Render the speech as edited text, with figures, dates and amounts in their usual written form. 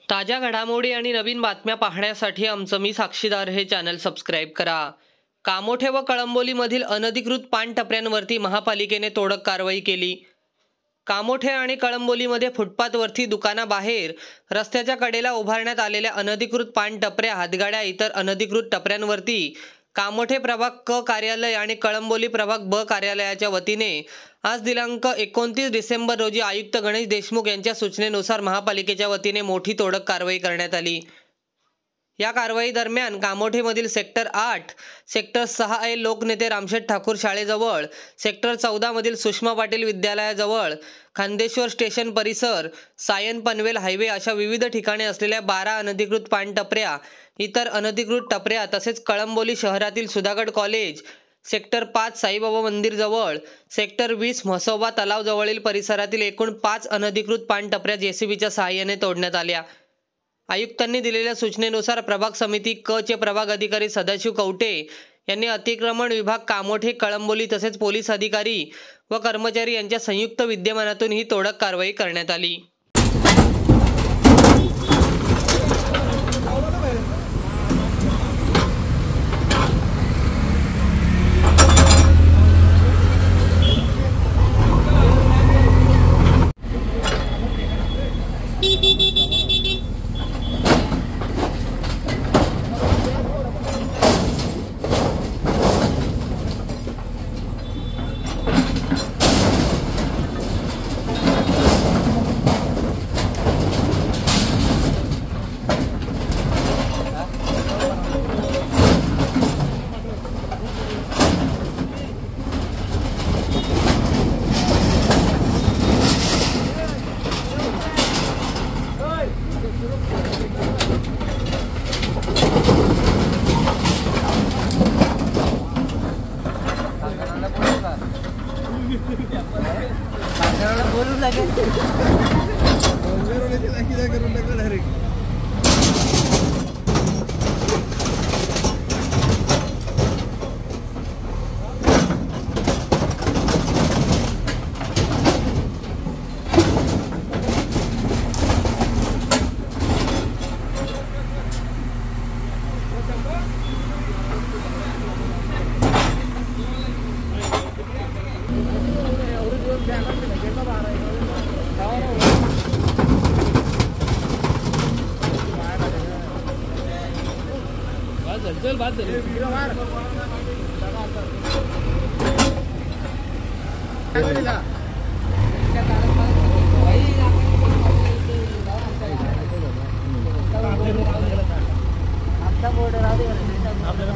ताज्या घडामोडी आणि नवीन बातम्या पाहण्यासाठी आमचं मी साक्षीदार हे चॅनल सबस्क्राईब करा। कामोठे व कळंबोलीमधील अनधिकृत पानटपऱ्यांवरती महापालिकेने तोडक कारवाई केली। कामोठे आणि कळंबोलीमध्ये फुटपाथवरती दुकानाबाहेर रस्त्याच्या कडेला उभारण्यात आलेल्या अनधिकृत पानटपऱ्या, हातगाड्या इतर अनधिकृत टपऱ्यांवरती कामोठे प्रभाग क कार्यालय आणि कळंबोली प्रभाग ब कार्यालयाच्या वतीने आज दिनांक 29 डिसेंबर रोजी आयुक्त गणेश देशमुख यांच्या सूचनेनुसार महापालिकेच्या वतीने मोठी तोडक कारवाई करण्यात आली। या कारवाई दरम्यान कामोठेमधील सेक्टर 8, सेक्टर 6A लोकनेते रामशेठ ठाकूर शाळेजवळ, सेक्टर 14 मधील सुषमा पाटील विद्यालयाजवळ, खांदेश्वर स्टेशन परिसर, सायन पनवेल हायवे अशा विविध ठिकाणी असलेल्या 12 अनधिकृत पानटपऱ्या, इतर अनधिकृत टपऱ्या तसेच कळंबोली शहरातील सुधागड कॉलेज, सेक्टर 5 साईबाबा मंदिर जवळ, सेक्टर 20 म्हसोबा तलाव जवळील परिसरातील एकूण 5 अनधिकृत पानटपऱ्या जेसीबीच्या सहाय्याने तोडण्यात आल्या। आयुक्तांनी दिलेल्या सूचनेनुसार प्रभाग समिती क चे प्रभाग अधिकारी सदाशिव कवटे यांनी अतिक्रमण विभाग कामोठे, कळंबोली तसेच पोलीस अधिकारी व कर्मचारी यांच्या संयुक्त विद्यमानातून ही तोडक कारवाई करण्यात आली। बोलून लागेल चल बात आता बोर्ड राहू दे।